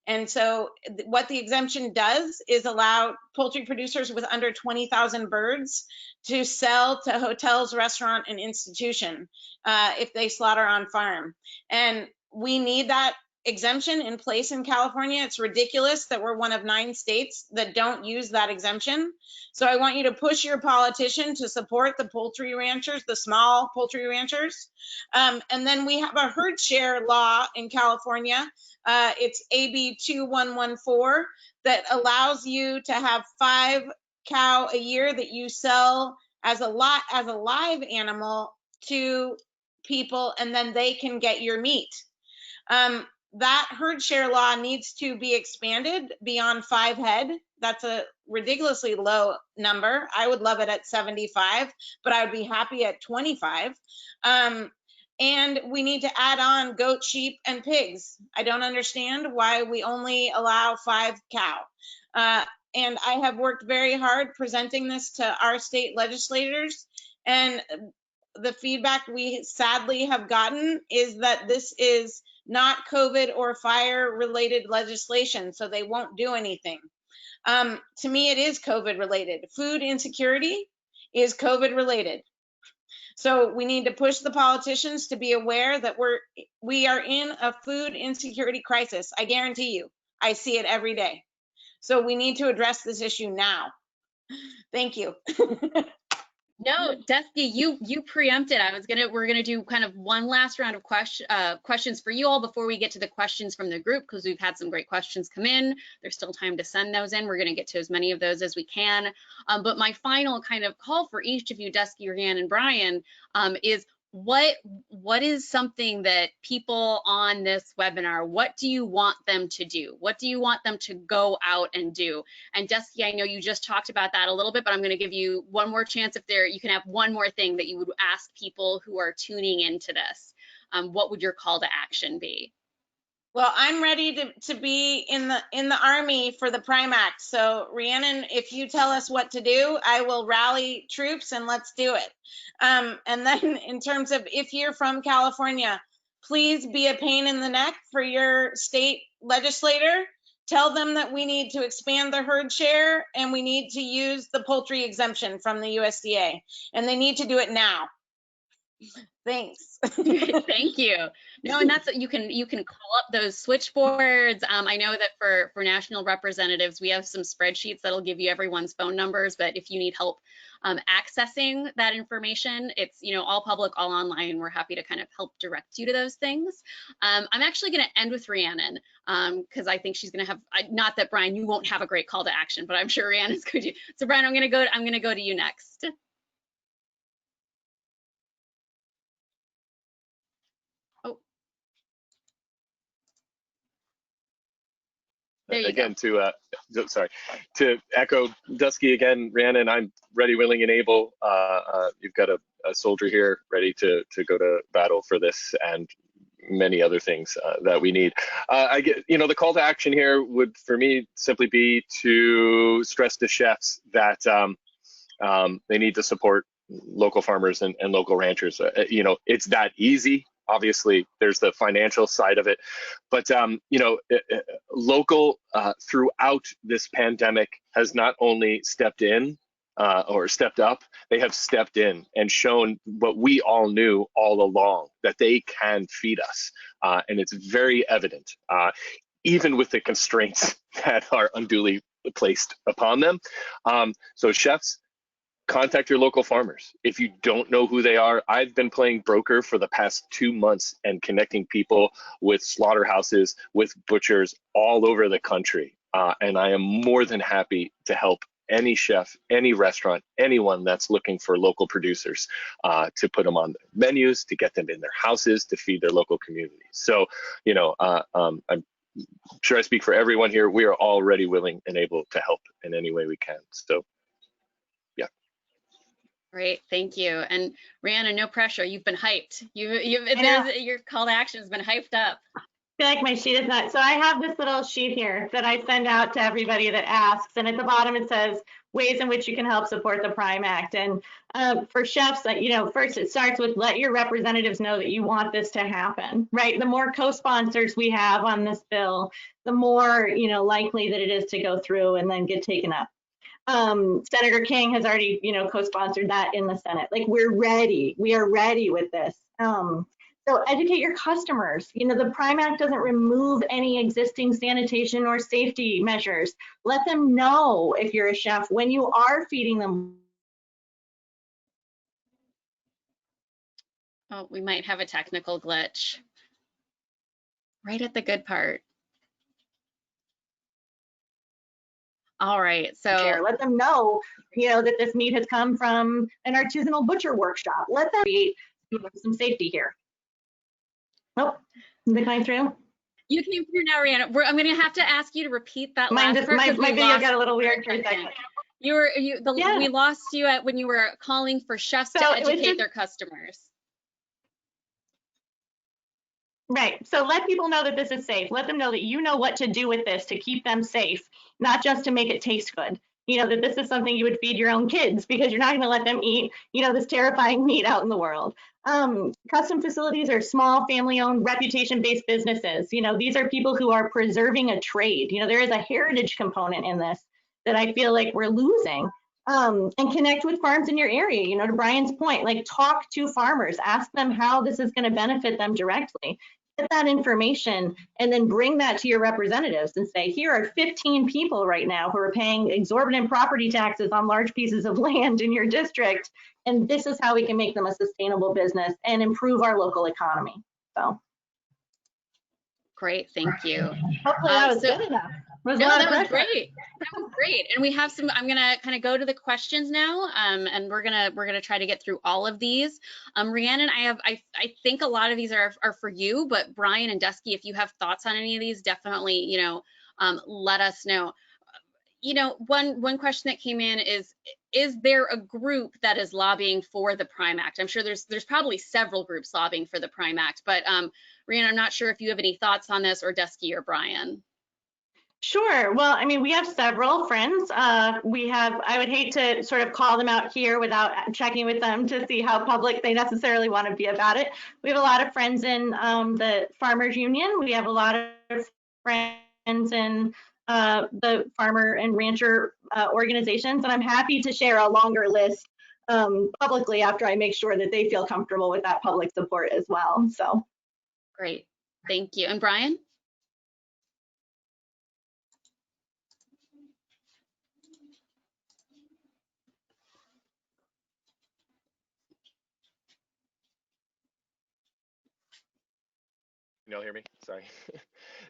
And so what the exemption does is allow poultry producers with under 20,000 birds to sell to hotels, restaurant, and institution if they slaughter on farm. And we need that exemption in place in California. It's ridiculous that we're one of 9 states that don't use that exemption. So I want you to push your politician to support the poultry ranchers, the small poultry ranchers. And then we have a herd share law in California. It's AB 2114 that allows you to have 5 cow a year that you sell as a live animal to people, and then they can get your meat. That herd share law needs to be expanded beyond 5 head. That's a ridiculously low number. I would love it at 75, but I would be happy at 25. And we need to add on goat, sheep, and pigs. I don't understand why we only allow 5 cow. And I have worked very hard presenting this to our state legislators, and the feedback we sadly have gotten is that this is not COVID or fire related legislation, so they won't do anything. To me, it is COVID related. Food insecurity is COVID related. So we need to push the politicians to be aware that we are in a food insecurity crisis. I guarantee you, I see it every day. So we need to address this issue now. Thank you. No, Duskie, you preempted. We're gonna do kind of one last round of questions for you all before we get to the questions from the group, because we've had some great questions come in. There's still time to send those in. We're gonna get to as many of those as we can. But my final kind of call for each of you, Duskie, Rhiannon, and Bryan, is what is something that people on this webinar, what do you want them to do? What do you want them to go out and do? And Duskie, I know you just talked about that a little bit, but I'm going to give you one more chance. If you can have one more thing that you would ask people who are tuning into this. What would your call to action be? Well, I'm ready to be in the Army for the Prime Act. So Rhiannon, if you tell us what to do, I will rally troops and let's do it. And then in terms of, if you're from California, please be a pain in the neck for your state legislator. Tell them that we need to expand the herd share and we need to use the poultry exemption from the USDA, and they need to do it now. Thanks. Thank you. No, and that's, you can call up those switchboards. I know that for national representatives, we have some spreadsheets that'll give you everyone's phone numbers, but if you need help accessing that information, it's, all public, all online. We're happy to kind of help direct you to those things. I'm actually going to end with Rhiannon, because I think she's going to have, not that Bryan, you won't have a great call to action, but I'm sure Rhiannon's going to. So Bryan, I'm going to go to you next. Again, to echo Duskie again, Rhiannon, I'm ready, willing, and able. You've got a soldier here ready to go to battle for this and many other things that we need. I get, the call to action here would, for me, simply be to stress to chefs that they need to support local farmers and local ranchers. It's that easy. Obviously, there's the financial side of it, but local throughout this pandemic has not only stepped in or stepped up, they have stepped in and shown what we all knew all along, that they can feed us, and it's very evident, even with the constraints that are unduly placed upon them. So chefs, contact your local farmers. If you don't know who they are, I've been playing broker for the past 2 months and connecting people with slaughterhouses, with butchers all over the country. And I am more than happy to help any chef, any restaurant, anyone that's looking for local producers to put them on their menus, to get them in their houses, to feed their local communities. So, I'm sure I speak for everyone here. We are all ready, willing, and able to help in any way we can. So, yeah. Great, thank you. And Rhiannon, no pressure. You've been hyped. Your call to action has been hyped up. I feel like my sheet is not. So I have this little sheet here that I send out to everybody that asks, and at the bottom it says ways in which you can help support the Prime Act. And for chefs, first it starts with let your representatives know that you want this to happen, right? The more co-sponsors we have on this bill, the more likely that it is to go through and then get taken up. Senator King has already, co-sponsored that in the Senate. Like, we're ready. We are ready with this. So educate your customers. The Prime Act doesn't remove any existing sanitation or safety measures. Let them know, if you're a chef, when you are feeding them. Oh, we might have a technical glitch right at the good part. All right, so let them know, that this meat has come from an artisanal butcher workshop. Let them create some safety here. Oh, is it coming through? You came through now, Rhiannon. I'm going to have to ask you to repeat that last part. My video got a little weird for a second. We lost you at when you were calling for chefs to educate their customers. Right. So let people know that this is safe. Let them know that you know what to do with this to keep them safe, not just to make it taste good. You know, that this is something you would feed your own kids because you're not going to let them eat, you know, this terrifying meat out in the world. Custom facilities are small, family-owned, reputation-based businesses. You know, these are people who are preserving a trade. You know, there is a heritage component in this that I feel like we're losing. And connect with farms in your area. You know, to Bryan's point, like talk to farmers, ask them how this is going to benefit them directly. Get that information and then bring that to your representatives and say, here are 15 people right now who are paying exorbitant property taxes on large pieces of land in your district. And this is how we can make them a sustainable business and improve our local economy. So. Great, thank you. Hopefully that was good enough. That was great. That was great. And we have some. I'm gonna kind of go to the questions now, and we're gonna try to get through all of these. Rhiannon, I think a lot of these are for you, but Bryan and Duskie, if you have thoughts on any of these, definitely let us know. One question that came in is there a group that is lobbying for the Prime Act? I'm sure there's probably several groups lobbying for the Prime Act, but Rhiannon, I'm not sure if you have any thoughts on this, or Duskie or Bryan. Sure. Well, I mean, we have several friends. I would hate to sort of call them out here without checking with them to see how public they necessarily want to be about it. We have a lot of friends in the Farmers Union. We have a lot of friends in the farmer and rancher organizations, and I'm happy to share a longer list publicly after I make sure that they feel comfortable with that public support as well. So. Great. Thank you. And Bryan? Can y'all hear me? Sorry.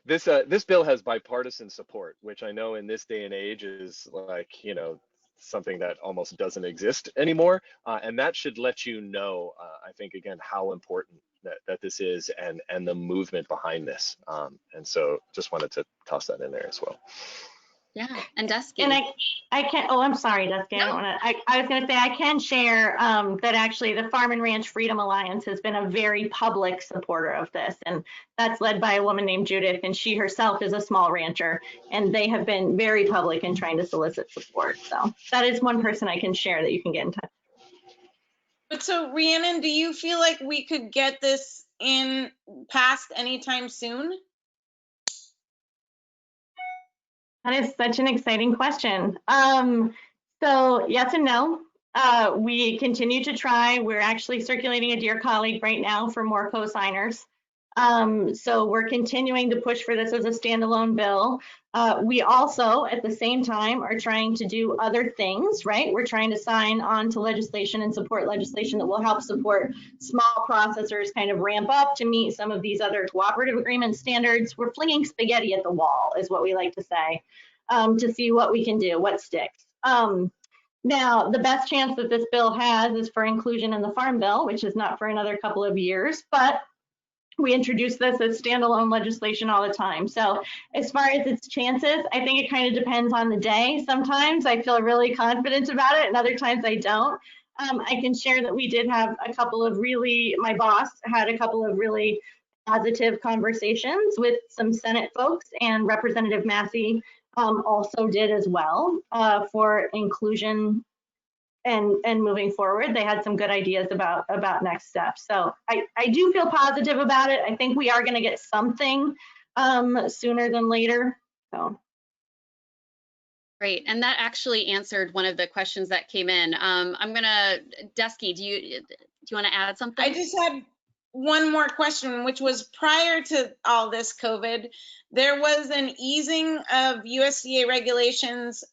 This bill has bipartisan support, which I know in this day and age is like, something that almost doesn't exist anymore. And that should let you know, I think, again, how important that this is and the movement behind this. And so just wanted to toss that in there as well. Yeah, and Duskie. And I can, oh, I'm sorry, Duskie. No. I was going to say, I can share that actually the Farm and Ranch Freedom Alliance has been a very public supporter of this. And that's led by a woman named Judith, and she herself is a small rancher. And they have been very public in trying to solicit support. So that is one person I can share that you can get in touch. But so Rhiannon, do you feel like we could get this passed anytime soon? That is such an exciting question. So yes and no. We continue to try. We're actually circulating a Dear Colleague right now for more co-signers. So we're continuing to push for this as a standalone bill. We also, at the same time, are trying to do other things, right? We're trying to sign on to legislation and support legislation that will help support small processors kind of ramp up to meet some of these other cooperative agreement standards. We're flinging spaghetti at the wall, is what we like to say, to see what we can do, what sticks. Now, the best chance that this bill has is for inclusion in the Farm Bill, which is not for another couple of years, but we introduce this as standalone legislation all the time. So as far as its chances, I think it kind of depends on the day. Sometimes I feel really confident about it, and other times I don't. I can share that we did have a couple of my boss had a couple of really positive conversations with some Senate folks, and Representative Massey also did as well for inclusion and moving forward. They had some good ideas about next steps. So I do feel positive about it. I think we are going to get something sooner than later. So. Great, and that actually answered one of the questions that came in. Duskie, do you want to add something? I just had one more question, which was prior to all this COVID, there was an easing of USDA regulations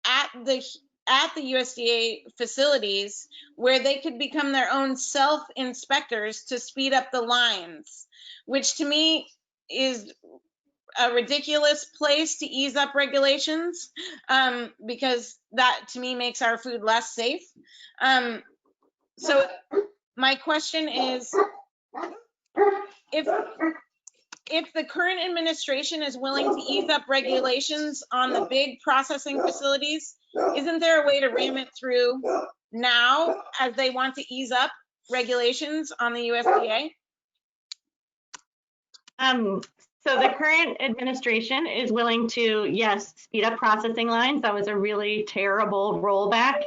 at the USDA facilities where they could become their own self-inspectors to speed up the lines, which to me is a ridiculous place to ease up regulations, because that to me makes our food less safe. So My question is, if the current administration is willing to ease up regulations on the big processing facilities, isn't there a way to ram it through now as they want to ease up regulations on the USDA? So the current administration is willing to, yes, speed up processing lines. That was a really terrible rollback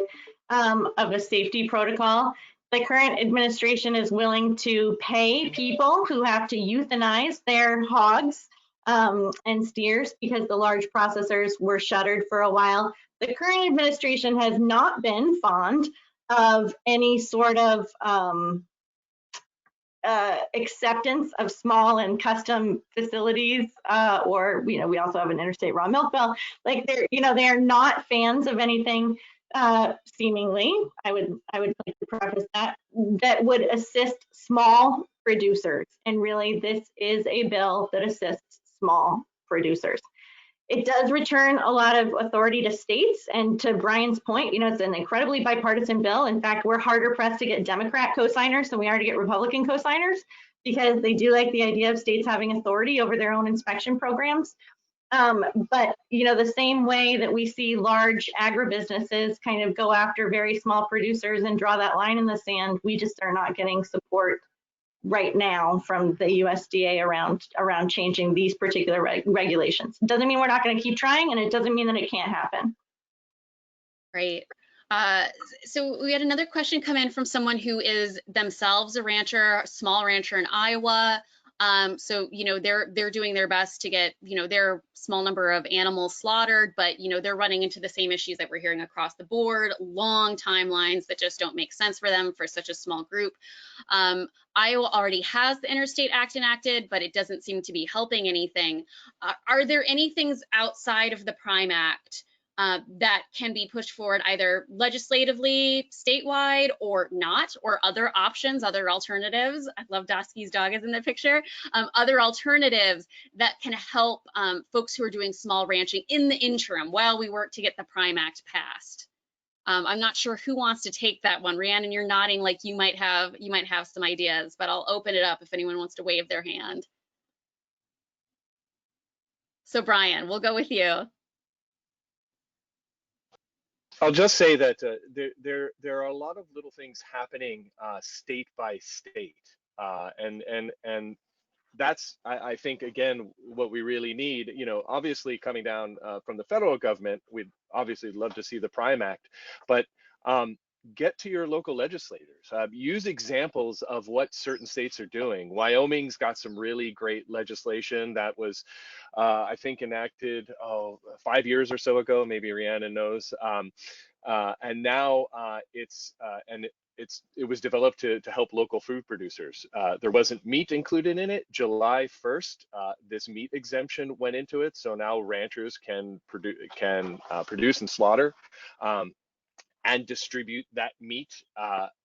of a safety protocol. The current administration is willing to pay people who have to euthanize their hogs and steers because the large processors were shuttered for a while. The current administration has not been fond of any sort of acceptance of small and custom facilities, or we also have an interstate raw milk bill. Like they're not fans of anything seemingly. I would like to preface that would assist small producers, and really this is a bill that assists small producers. It does return a lot of authority to states, and to Bryan's point, it's an incredibly bipartisan bill. In fact, we're harder pressed to get Democrat co-signers than we are to get Republican co-signers, because they do like the idea of states having authority over their own inspection programs. But the same way that we see large agribusinesses kind of go after very small producers and draw that line in the sand, we just are not getting support right now from the USDA around changing these particular regulations. It doesn't mean we're not going to keep trying, and it doesn't mean that it can't happen. Right. So we had another question come in from someone who is themselves a rancher, a small rancher in Iowa. So they're doing their best to get their small number of animals slaughtered, but they're running into the same issues that we're hearing across the board, long timelines that just don't make sense for them for such a small group. Iowa already has the Interstate Act enacted, but it doesn't seem to be helping anything. Are there any things outside of the Prime Act that can be pushed forward either legislatively, statewide, or not, or other options, other alternatives? I love Duskie's dog is in the picture. Other alternatives that can help folks who are doing small ranching in the interim while we work to get the Prime Act passed. I'm not sure who wants to take that one. Rhiannon, you're nodding like you might have some ideas, but I'll open it up if anyone wants to wave their hand. So Bryan, we'll go with you. I'll just say that there are a lot of little things happening state by state, and that's I think again what we really need. Obviously coming down from the federal government, we'd obviously love to see the Prime Act, but get to your local legislators. Use examples of what certain states are doing. Wyoming's got some really great legislation that was, I think, enacted 5 years or so ago. Maybe Rhiannon knows. And now it was developed to help local food producers. There wasn't meat included in it. July 1st, this meat exemption went into it. So now ranchers can produce and slaughter and distribute that meat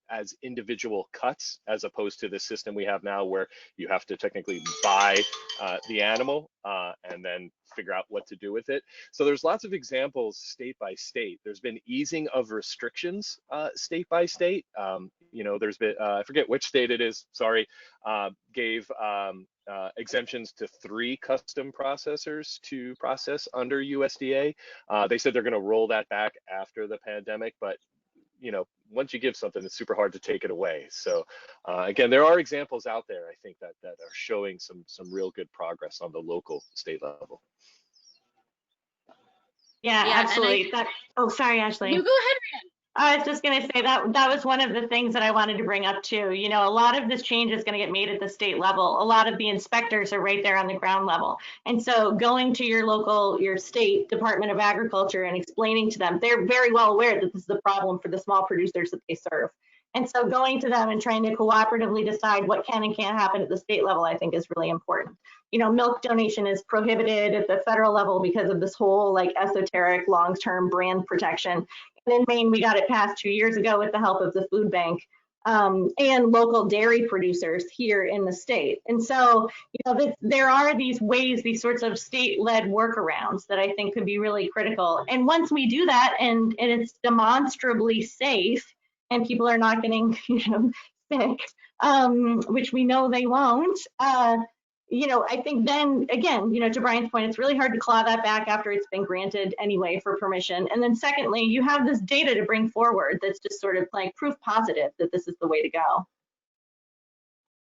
as individual cuts, as opposed to the system we have now where you have to technically buy the animal and then figure out what to do with it. So there's lots of examples state by state. There's been easing of restrictions state by state. There's been, I forget which state it is, sorry, gave exemptions to 3 custom processors to process under USDA. They said they're going to roll that back after the pandemic, but once you give something, it's super hard to take it away. So again, there are examples out there, I think, that are showing some real good progress on the local state level. Yeah, absolutely. Oh, sorry, Ashley. You go ahead, Rhiannon. I was just going to say that was one of the things that I wanted to bring up too. A lot of this change is going to get made at the state level. A lot of the inspectors are right there on the ground level. And so going to your state Department of Agriculture and explaining to them, they're very well aware that this is a problem for the small producers that they serve. And so going to them and trying to cooperatively decide what can and can't happen at the state level, I think is really important. Milk donation is prohibited at the federal level because of this whole esoteric long-term brand protection. And in Maine, we got it passed 2 years ago with the help of the food bank and local dairy producers here in the state. And so, there are these ways, these sorts of state-led workarounds that I think could be really critical. And once we do that and it's demonstrably safe and people are not getting, stick, which we know they won't, you know, I think then again, you know, to Bryan's point, it's really hard to claw that back after it's been granted anyway for permission. And then secondly, you have this data to bring forward that's just sort of like proof positive that this is the way to go.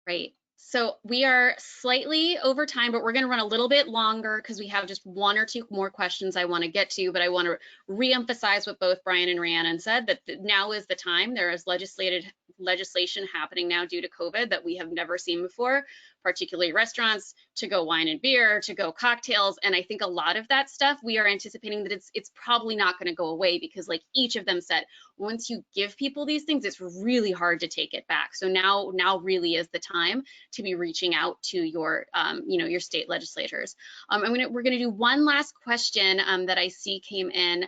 Great. So we are slightly over time, but we're going to run a little bit longer because we have just one or two more questions I want to get to, but I want to reemphasize what both Bryan and Rhiannon said, that now is the time. There is legislation happening now due to COVID that we have never seen before, particularly restaurants, to go wine and beer, to go cocktails. And I think a lot of that stuff, we are anticipating that it's probably not going to go away because like each of them said, once you give people these things, it's really hard to take it back. So now really is the time to be reaching out to your, you know, your state legislators. We're going to do one last question that I see came in.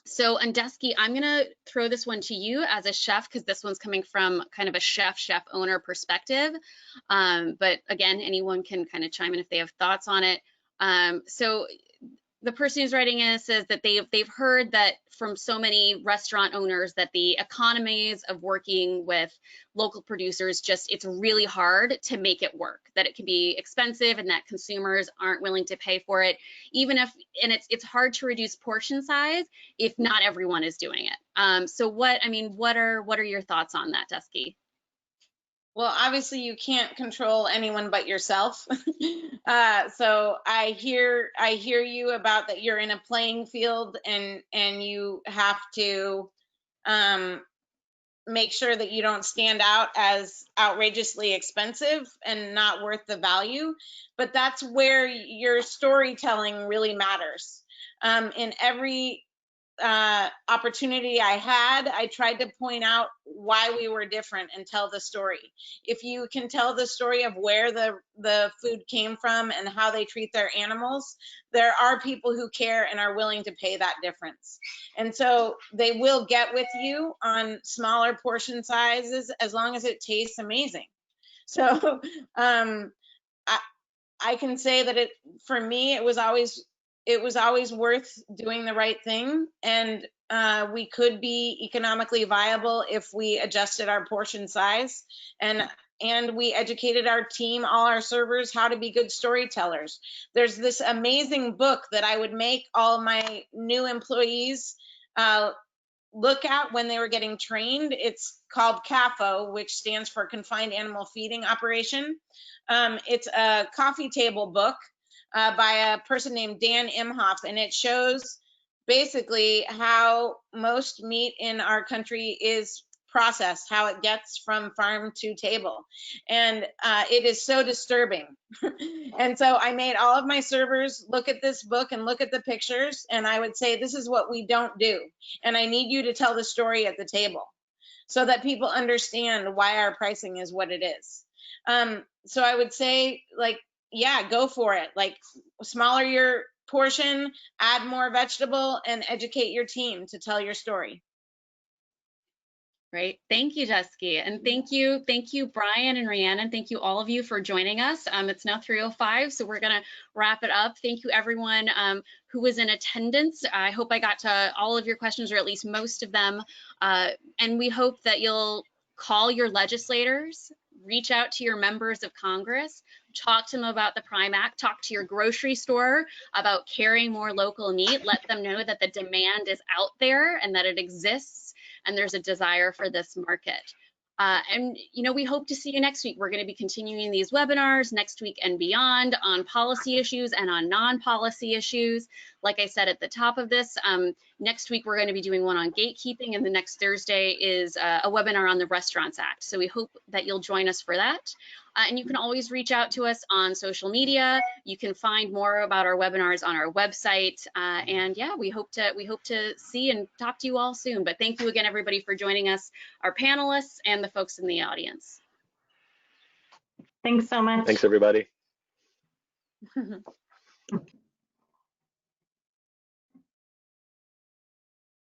So, and Duskie, I'm going to throw this one to you as a chef because this one's coming from kind of a chef owner perspective. But again, anyone can kind of chime in if they have thoughts on it. So the person who's writing in says that they've heard that from so many restaurant owners that the economies of working with local producers, just it's really hard to make it work, that it can be expensive and that consumers aren't willing to pay for it, even if, and it's hard to reduce portion size if not everyone is doing it. So what are your thoughts on that, Duskie? Well, obviously you can't control anyone but yourself. So I hear you about that you're in a playing field and you have to make sure that you don't stand out as outrageously expensive and not worth the value. But that's where your storytelling really matters. In every opportunity I had, I tried to point out why we were different and tell the story. If you can tell the story of where the food came from and how they treat their animals, there are people who care and are willing to pay that difference. And so they will get with you on smaller portion sizes as long as it tastes amazing. So I can say that for me, it was always worth doing the right thing, and we could be economically viable if we adjusted our portion size and we educated our team, all our servers, how to be good storytellers. There's this amazing book that I would make all my new employees look at when they were getting trained. It's called CAFO, which stands for Confined Animal Feeding Operation. It's a coffee table book by a person named Dan Imhoff, and it shows basically how most meat in our country is processed, how it gets from farm to table. And it is so disturbing. And so I made all of my servers look at this book and look at the pictures, and I would say, this is what we don't do. And I need you to tell the story at the table so that people understand why our pricing is what it is. So I would say, like, yeah, go for it. Like, smaller your portion, add more vegetable, and educate your team to tell your story. Great. Thank you, Duskie. And thank you, Bryan and Rhiannon. Thank you, all of you, for joining us. It's now 3:05, so we're going to wrap it up. Thank you, everyone who was in attendance. I hope I got to all of your questions, or at least most of them. And we hope that you'll call your legislators, reach out to your members of Congress, talk to them about the Prime Act, talk to your grocery store about carrying more local meat, let them know that the demand is out there and that it exists and there's a desire for this market. And, you know, we hope to see you next week. We're going to be continuing these webinars next week and beyond on policy issues and on non-policy issues. Like I said at the top of this, next week we're going to be doing one on gatekeeping, and the next Thursday is a webinar on the Restaurants Act. So we hope that you'll join us for that. And you can always reach out to us on social media. You can find more about our webinars on our website. And yeah, we hope to see and talk to you all soon. But thank you again, everybody, for joining us, our panelists and the folks in the audience. Thanks so much. Thanks, everybody.